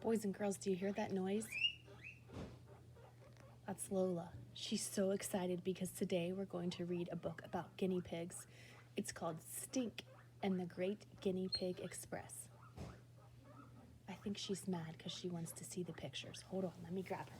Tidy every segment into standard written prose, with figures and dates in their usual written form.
Boys and girls, do you hear that noise? That's Lola. She's so excited because today we're going to read a book about guinea pigs. It's called Stink and the Great Guinea Pig Express. I think she's mad because she wants to see the pictures. Hold on, let me grab her.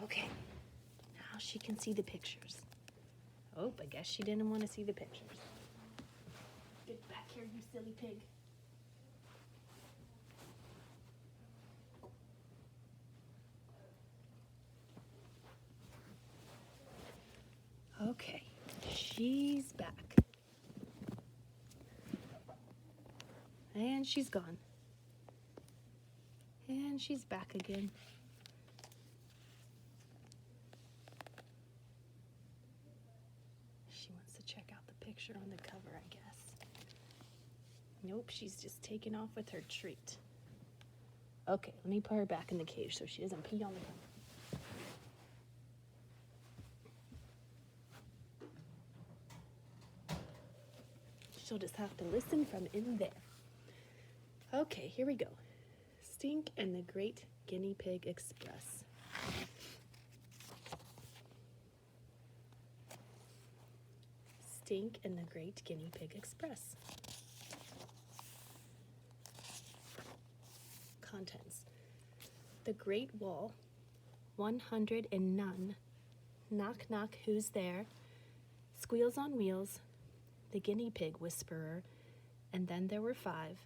Okay, now she can see the pictures. Oh, I guess she didn't want to see the pictures. Get back here, you silly pig. Okay, she's back. And she's gone. And she's back again. She wants to check out the picture on the cover, I guess. Nope, she's just taking off with her treat. Okay, let me put her back in the cage so she doesn't pee on the cover. She'll just have to listen from in there. Okay, here we go. Stink and the Great Guinea Pig Express. Stink and the Great Guinea Pig Express. Contents. The Great Wall, 100 and none, knock knock who's there, squeals on wheels, the guinea pig whisperer, and then there were 5,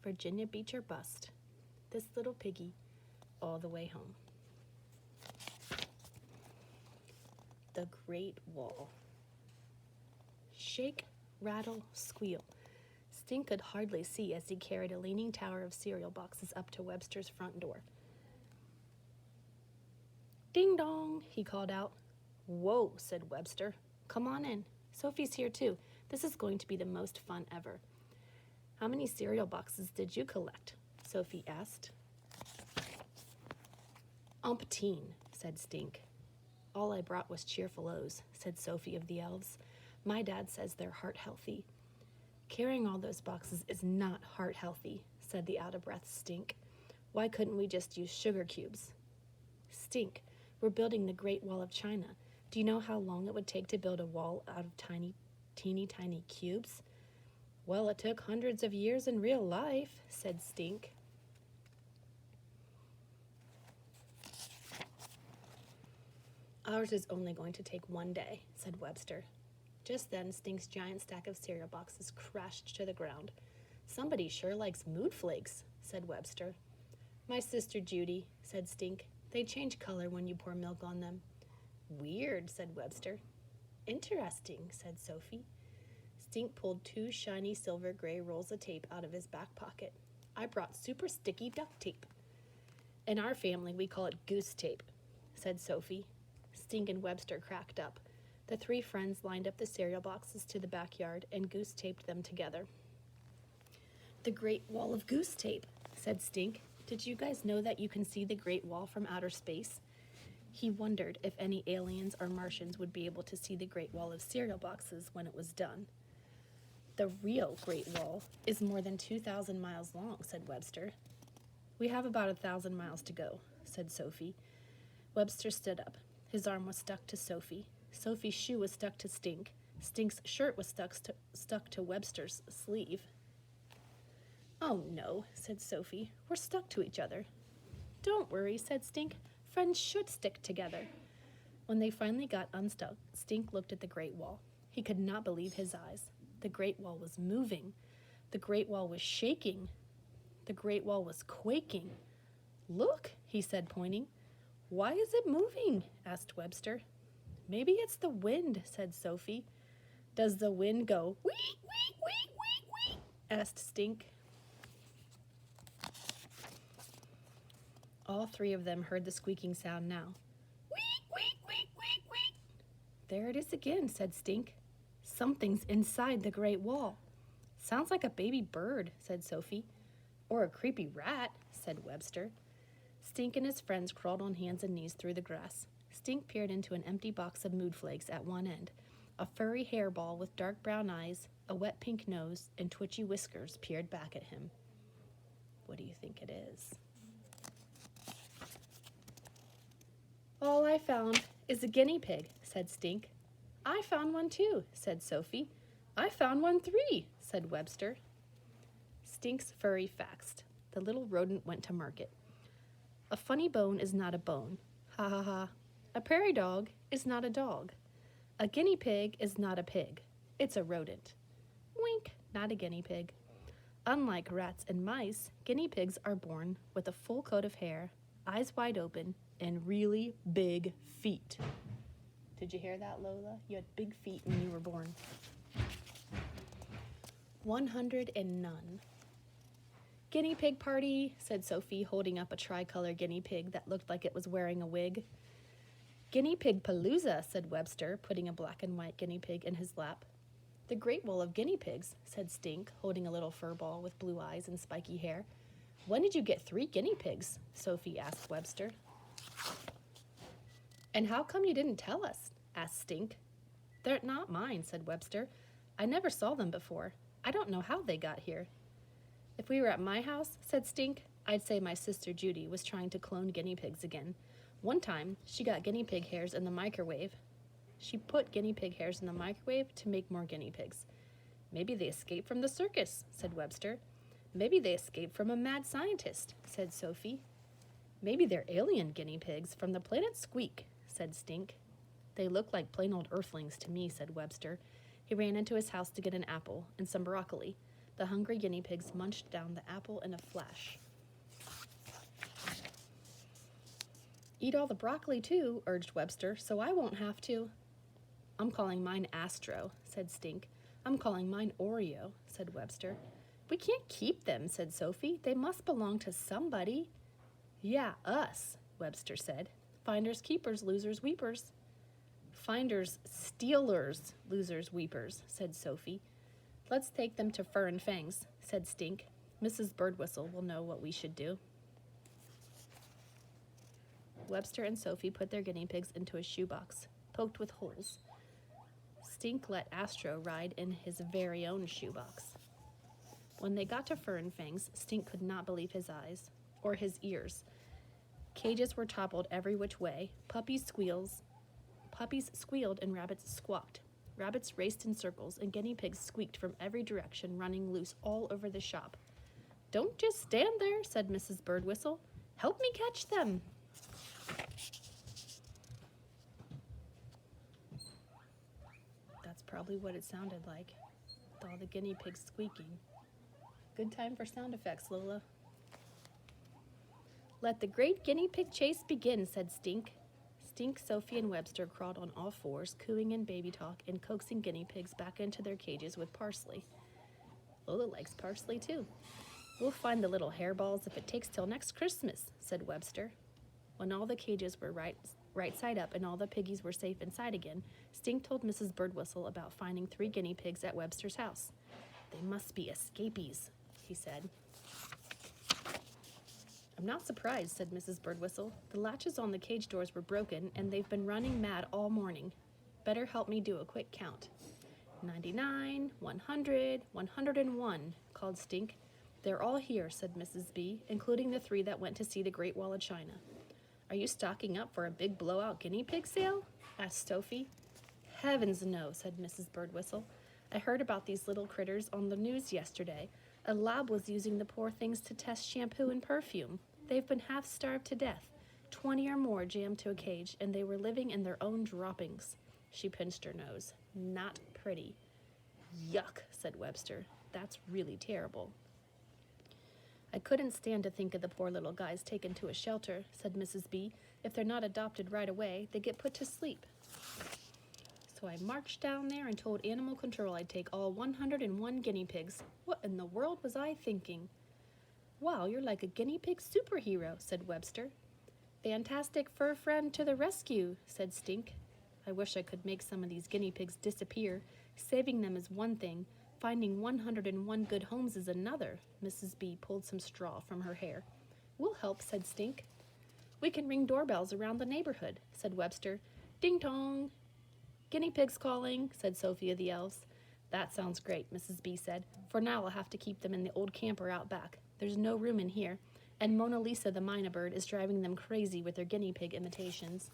Virginia Beach or bust, this little piggy, all the way home. The Great Wall. Shake, rattle, squeal. Stink could hardly see as he carried a leaning tower of cereal boxes up to Webster's front door. Ding dong, he called out. Whoa, said Webster. Come on in. Sophie's here too. This is going to be the most fun ever. How many cereal boxes did you collect? Sophie asked. Umpteen, said Stink. All I brought was cheerful O's, said Sophie of the elves. My dad says they're heart healthy. Carrying all those boxes is not heart healthy, said the out-of-breath Stink. Why couldn't we just use sugar cubes? Stink, we're building the Great Wall of China. Do you know how long it would take to build a wall out of teeny tiny cubes? Well, it took hundreds of years in real life, said Stink. Ours is only going to take 1 day, said Webster. Just then, Stink's giant stack of cereal boxes crashed to the ground. Somebody sure likes mood flakes, said Webster. My sister Judy, said Stink. They change color when you pour milk on them. Weird, said Webster. Interesting, said Sophie. Stink pulled 2 shiny silver gray rolls of tape out of his back pocket. I brought super sticky duct tape. In our family, we call it goose tape, said Sophie. Stink and Webster cracked up. The 3 friends lined up the cereal boxes to the backyard and goose taped them together. The Great Wall of Goose Tape, said Stink. Did you guys know that you can see the Great Wall from outer space? He wondered if any aliens or Martians would be able to see the Great Wall of cereal boxes when it was done. The real Great Wall is more than 2,000 miles long, said Webster. We have about 1,000 miles to go, said Sophie. Webster stood up. His arm was stuck to Sophie. Sophie's shoe was stuck to Stink. Stink's shirt was stuck to Webster's sleeve. Oh no, said Sophie. We're stuck to each other. Don't worry, said Stink. Friends should stick together. When they finally got unstuck, Stink looked at the Great Wall. He could not believe his eyes. The Great Wall was moving. The Great Wall was shaking. The Great Wall was quaking. Look, he said, pointing. Why is it moving? Asked Webster. Maybe it's the wind, said Sophie. Does the wind go wee, wee, wee, wee, wee? Asked Stink. All 3 of them heard the squeaking sound now. Wee, wee, wee, wee, wee. There it is again, said Stink. Something's inside the Great Wall. Sounds like a baby bird, said Sophie. Or a creepy rat, said Webster. Stink and his friends crawled on hands and knees through the grass. Stink peered into an empty box of mood flakes at one end. A furry hairball with dark brown eyes, a wet pink nose, and twitchy whiskers peered back at him. What do you think it is? All I found is a guinea pig, said Stink. I found one too, said Sophie. I found one 3, said Webster. Stink's furry faxed. The little rodent went to market. A funny bone is not a bone. Ha ha ha. A prairie dog is not a dog. A guinea pig is not a pig. It's a rodent. Wink, not a guinea pig. Unlike rats and mice, guinea pigs are born with a full coat of hair, eyes wide open, and really big feet. Did you hear that, Lola? You had big feet when you were born. 100 and none. Guinea pig party, said Sophie, holding up a tricolor guinea pig that looked like it was wearing a wig. Guinea pig palooza, said Webster, putting a black and white guinea pig in his lap. The Great Wall of Guinea Pigs, said Stink, holding a little fur ball with blue eyes and spiky hair. When did you get 3 guinea pigs? Sophie asked Webster. And how come you didn't tell us? Asked Stink. They're not mine, said Webster. I never saw them before. I don't know how they got here. If we were at my house, said Stink, I'd say my sister Judy was trying to clone guinea pigs again. One time, she got guinea pig hairs in the microwave. She put guinea pig hairs in the microwave to make more guinea pigs. Maybe they escaped from the circus, said Webster. Maybe they escaped from a mad scientist, said Sophie. Maybe they're alien guinea pigs from the planet Squeak, said Stink. They look like plain old earthlings to me, said Webster. He ran into his house to get an apple and some broccoli. The hungry guinea pigs munched down the apple in a flash. Eat all the broccoli, too, urged Webster, so I won't have to. I'm calling mine Astro, said Stink. I'm calling mine Oreo, said Webster. We can't keep them, said Sophie. They must belong to somebody. Yeah, us, Webster said. Finders, keepers, losers, weepers. Finders, stealers, losers, weepers, said Sophie. Let's take them to Fur and Fangs, said Stink. Mrs. Birdwhistle will know what we should do. Webster and Sophie put their guinea pigs into a shoebox, poked with holes. Stink let Astro ride in his very own shoebox. When they got to Fur and Fangs, Stink could not believe his eyes, or his ears. Cages were toppled every which way. Puppies squealed and rabbits squawked. Rabbits raced in circles, and guinea pigs squeaked from every direction, running loose all over the shop. Don't just stand there, said Mrs. Birdwhistle. Help me catch them. That's probably what it sounded like, with all the guinea pigs squeaking. Good time for sound effects, Lola. Let the great guinea pig chase begin, said Stink. Stink, Sophie, and Webster crawled on all fours, cooing in baby talk and coaxing guinea pigs back into their cages with parsley. Lola likes parsley, too. We'll find the little hairballs if it takes till next Christmas, said Webster. When all the cages were right side up and all the piggies were safe inside again, Stink told Mrs. Birdwhistle about finding 3 guinea pigs at Webster's house. They must be escapees, he said. I'm not surprised, said Mrs. Birdwhistle. The latches on the cage doors were broken, and they've been running mad all morning. Better help me do a quick count. 99, 100, 101, called Stink. They're all here, said Mrs. B, including the 3 that went to see the Great Wall of China. Are you stocking up for a big blowout guinea pig sale? Asked Sophie. Heavens no, said Mrs. Birdwhistle. I heard about these little critters on the news yesterday. A lab was using the poor things to test shampoo and perfume. They've been half starved to death, 20 or more jammed to a cage, and they were living in their own droppings. She pinched her nose. Not pretty. Yuck, said Webster. That's really terrible. I couldn't stand to think of the poor little guys taken to a shelter, said Mrs. B. If they're not adopted right away, they get put to sleep. So I marched down there and told Animal Control I'd take all 101 guinea pigs. What in the world was I thinking? Wow, you're like a guinea pig superhero, said Webster. Fantastic fur friend to the rescue, said Stink. I wish I could make some of these guinea pigs disappear. Saving them is one thing. Finding 101 good homes is another. Mrs. B pulled some straw from her hair. We'll help, said Stink. We can ring doorbells around the neighborhood, said Webster. Ding dong. Guinea pigs calling, said Sophia the elves. That sounds great, Mrs. B said. For now I'll have to keep them in the old camper out back. There's no room in here, and Mona Lisa the mynah bird is driving them crazy with their guinea pig imitations.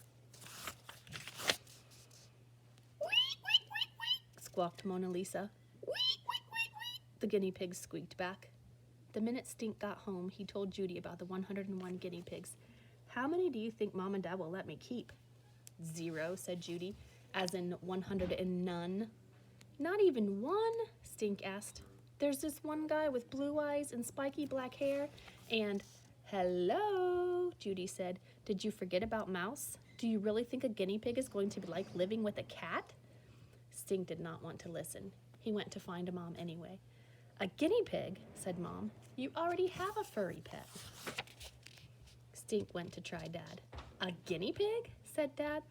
Squawked Mona Lisa. The guinea pigs squeaked back. The minute Stink got home, he told Judy about the 101 guinea pigs. How many do you think Mom and Dad will let me keep? 0, said Judy, as in 100 and none. Not even one? Stink asked. There's this one guy with blue eyes and spiky black hair, and hello, Judy said. Did you forget about Mouse? Do you really think a guinea pig is going to be like living with a cat? Stink did not want to listen. He went to find Mom anyway. A guinea pig, said Mom. You already have a furry pet. Stink went to try Dad. A guinea pig? Said Dad.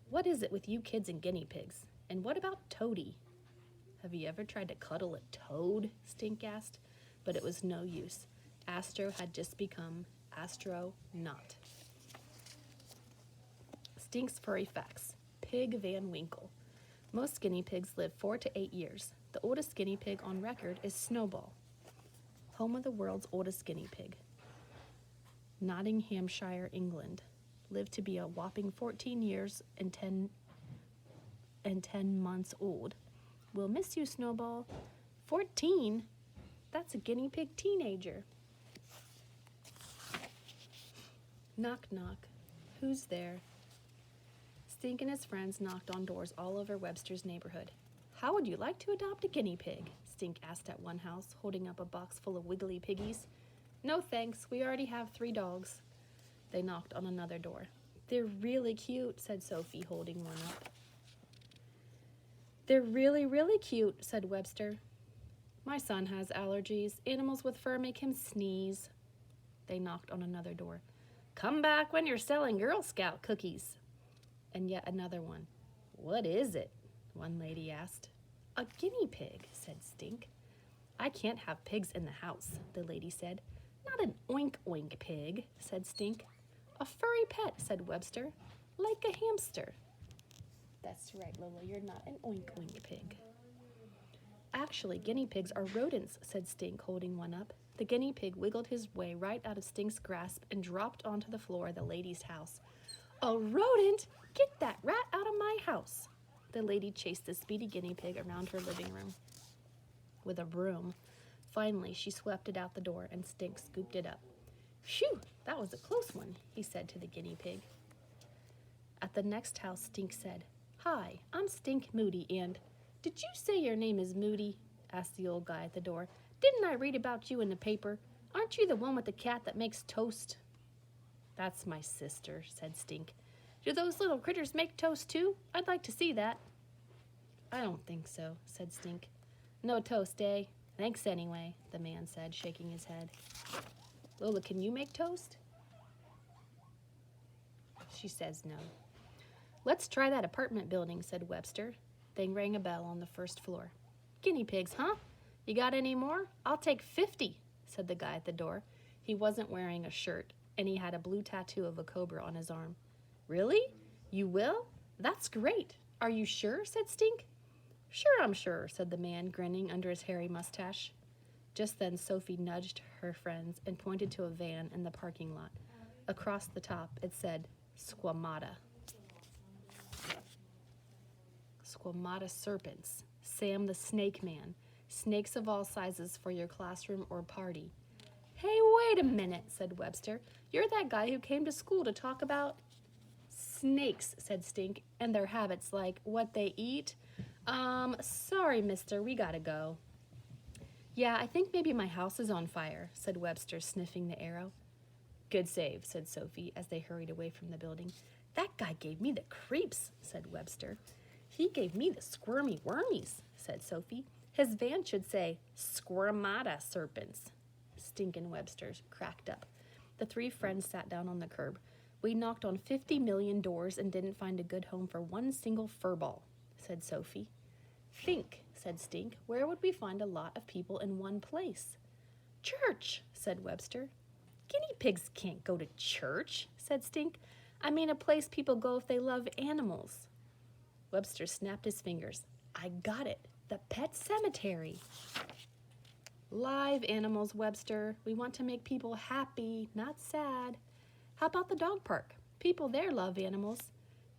What is it with you kids and guinea pigs? And what about Toady? Have you ever tried to cuddle a toad? Stink asked. But it was no use. Astro had just become Astro-not. Stink's furry facts. Pig Van Winkle. Most guinea pigs live 4 to 8 years. The oldest guinea pig on record is Snowball, home of the world's oldest guinea pig. Nottinghamshire, England, lived to be a whopping 14 years and 10 months old. We'll miss you, Snowball. 14? That's a guinea pig teenager. Knock, knock. Who's there? Stink and his friends knocked on doors all over Webster's neighborhood. How would you like to adopt a guinea pig? Stink asked at one house, holding up a box full of wiggly piggies. No thanks, we already have 3 dogs. They knocked on another door. They're really cute, said Sophie, holding one up. They're really, really cute, said Webster. My son has allergies. Animals with fur make him sneeze. They knocked on another door. Come back when you're selling Girl Scout cookies. And yet another one. What is it? One lady asked. A guinea pig, said Stink. I can't have pigs in the house, the lady said. Not an oink-oink pig, said Stink. A furry pet, said Webster. Like a hamster. That's right, Lola, you're not an oink-oink pig. Actually, guinea pigs are rodents, said Stink, holding one up. The guinea pig wiggled his way right out of Stink's grasp and dropped onto the floor of the lady's house. A rodent? Get that rat out of my house. The lady chased the speedy guinea pig around her living room with a broom. Finally, she swept it out the door, and Stink scooped it up. Phew, that was a close one, he said to the guinea pig. At the next house, Stink said, Hi, I'm Stink Moody, and... Did you say your name is Moody? Asked the old guy at the door. Didn't I read about you in the paper? Aren't you the one with the cat that makes toast? That's my sister, said Stink. Do those little critters make toast too? I'd like to see that. I don't think so, said Stink. No toast, eh? Thanks anyway, the man said, shaking his head. Lola, can you make toast? She says no. Let's try that apartment building, said Webster. They rang a bell on the first floor. Guinea pigs, huh? You got any more? I'll take 50, said the guy at the door. He wasn't wearing a shirt, and he had a blue tattoo of a cobra on his arm. Really? You will? That's great. Are you sure? Said Stink. Sure, I'm sure, said the man, grinning under his hairy mustache. Just then, Sophie nudged her friends and pointed to a van in the parking lot. Across the top, it said, Squamata. Squamata serpents. Sam the Snake Man. Snakes of all sizes for your classroom or party. Hey, wait a minute, said Webster. You're that guy who came to school to talk about... Snakes, said Stink, and their habits, like what they eat. Sorry, mister, we gotta go. Yeah, I think maybe my house is on fire, said Webster, sniffing the arrow. Good save, said Sophie, as they hurried away from the building. That guy gave me the creeps, said Webster. He gave me the squirmy wormies, said Sophie. His van should say, Squamata serpents. Stink and Webster cracked up. The 3 friends sat down on the curb. We knocked on 50 million doors and didn't find a good home for one single furball, said Sophie. Think, said Stink, where would we find a lot of people in one place? Church, said Webster. Guinea pigs can't go to church, said Stink. I mean a place people go if they love animals. Webster snapped his fingers. I got it. The pet cemetery. Live animals, Webster. We want to make people happy, not sad. How about the dog park? People there love animals.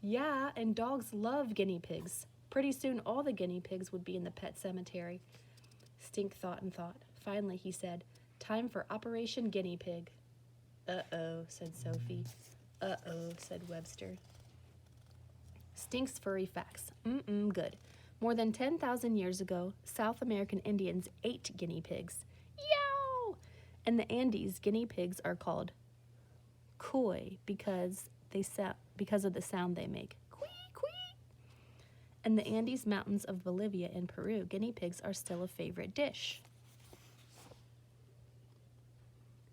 Yeah, and dogs love guinea pigs. Pretty soon all the guinea pigs would be in the pet cemetery. Stink thought and thought. Finally, he said, time for Operation Guinea Pig. Uh-oh, said Sophie. Uh-oh, said Webster. Stink's furry facts. Good. More than 10,000 years ago, South American Indians ate guinea pigs. Yow! In the Andes, guinea pigs are called coy because of the sound they make. Quee, quee. In the Andes Mountains of Bolivia and Peru, guinea pigs are still a favorite dish.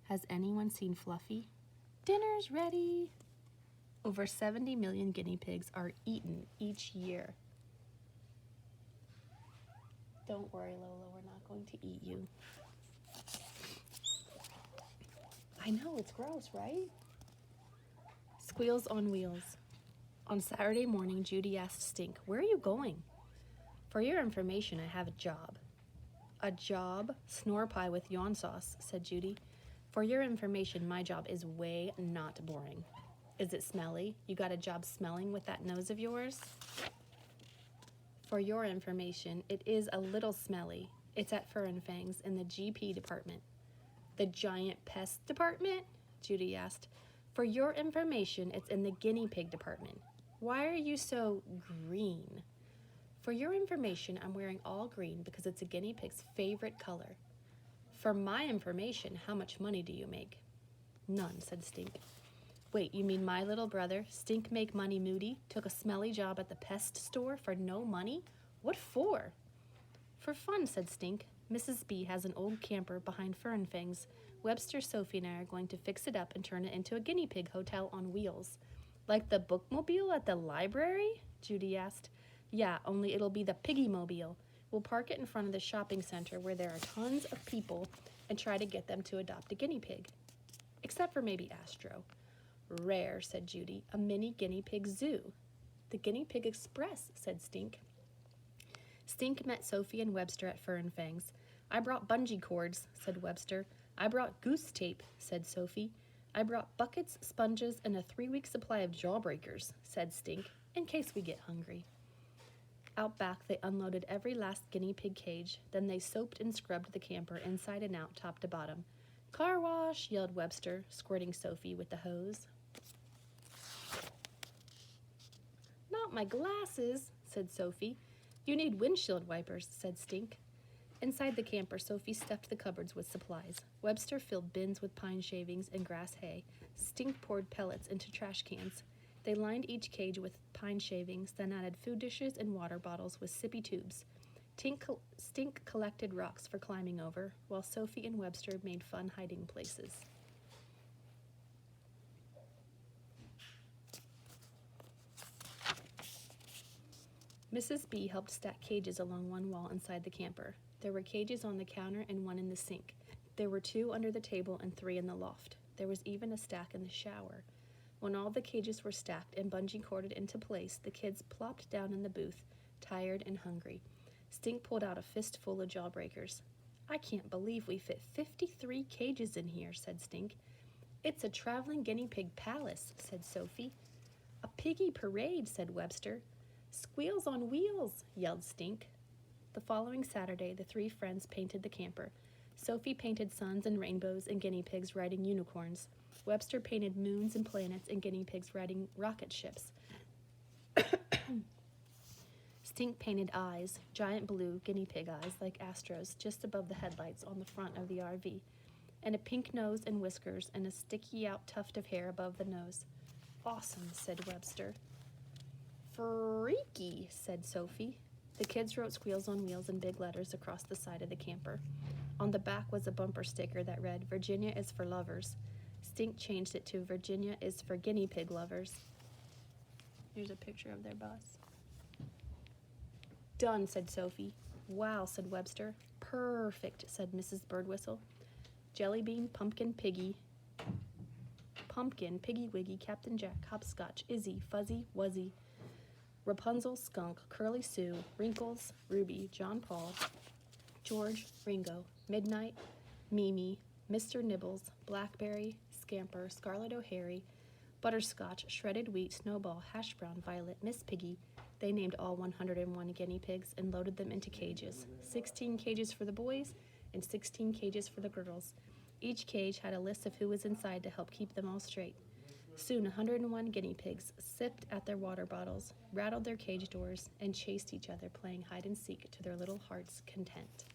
Has anyone seen Fluffy? Dinner's ready. Over 70 million guinea pigs are eaten each year. Don't worry, Lola, we're not going to eat you. I know, it's gross, right? Squeals on wheels. On Saturday morning, Judy asked Stink, where are you going? For your information, I have a job. A job? Snore pie with yawn sauce, said Judy. For your information, my job is way not boring. Is it smelly? You got a job smelling with that nose of yours? For your information, it is a little smelly. It's at Fur and Fangs in the GP department. The giant pest department? Judy asked. For your information, it's in the guinea pig department. Why are you so green? For your information, I'm wearing all green because it's a guinea pig's favorite color. For my information, how much money do you make? None, said Stink. Wait, you mean my little brother, Stink Make Money Moody, took a smelly job at the pest store for no money? What for? For fun, said Stink. Mrs. B has an old camper behind Fur and Fangs. Webster, Sophie, and I are going to fix it up and turn it into a guinea pig hotel on wheels. Like the bookmobile at the library? Judy asked. Yeah, only it'll be the Piggy Mobile. We'll park it in front of the shopping center where there are tons of people and try to get them to adopt a guinea pig. Except for maybe Astro. Rare, said Judy. A mini guinea pig zoo. The Guinea Pig Express, said Stink. Stink met Sophie and Webster at Fur and Fangs. I brought bungee cords, said Webster. I brought goose tape, said Sophie. I brought buckets, sponges, and a 3-week supply of jawbreakers, said Stink, in case we get hungry. Out back, they unloaded every last guinea pig cage. Then they soaped and scrubbed the camper inside and out, top to bottom. Car wash, yelled Webster, squirting Sophie with the hose. Not my glasses, said Sophie. You need windshield wipers, said Stink. Inside the camper, Sophie stuffed the cupboards with supplies. Webster filled bins with pine shavings and grass hay. Stink poured pellets into trash cans. They lined each cage with pine shavings, then added food dishes and water bottles with sippy tubes. Stink collected rocks for climbing over, while Sophie and Webster made fun hiding places. Mrs. B helped stack cages along one wall inside the camper. There were cages on the counter and one in the sink. There were 2 under the table and 3 in the loft. There was even a stack in the shower. When all the cages were stacked and bungee corded into place, the kids plopped down in the booth, tired and hungry. Stink pulled out a fistful of jawbreakers. I can't believe we fit 53 cages in here, said Stink. It's a traveling guinea pig palace, said Sophie. A piggy parade, said Webster. Squeals on wheels, yelled Stink. The following Saturday, the 3 friends painted the camper. Sophie painted suns and rainbows and guinea pigs riding unicorns. Webster painted moons and planets and guinea pigs riding rocket ships. Stink painted eyes, giant blue guinea pig eyes like Astro's, just above the headlights on the front of the RV, and a pink nose and whiskers and a sticky-out tuft of hair above the nose. Awesome, said Webster. Freaky, said Sophie. The kids wrote Squeals on Wheels in big letters across the side of the camper. On the back was a bumper sticker that read, Virginia is for lovers. Stink changed it to Virginia is for guinea pig lovers. Here's a picture of their bus. Done, said Sophie. Wow, said Webster. Perfect, said Mrs. Birdwhistle. Jellybean, Pumpkin, Piggy, Pumpkin, Piggy Wiggy, Captain Jack, Hopscotch, Izzy, Fuzzy, Wuzzy, Rapunzel, Skunk, Curly Sue, Wrinkles, Ruby, John Paul, George, Ringo, Midnight, Mimi, Mr. Nibbles, Blackberry, Scamper, Scarlet O'Hare, Butterscotch, Shredded Wheat, Snowball, Hash Brown, Violet, Miss Piggy. They named all 101 guinea pigs and loaded them into cages. 16 cages for the boys and 16 cages for the girls. Each cage had a list of who was inside to help keep them all straight. Soon 101 guinea pigs sipped at their water bottles, rattled their cage doors, and chased each other playing hide and seek to their little hearts' content.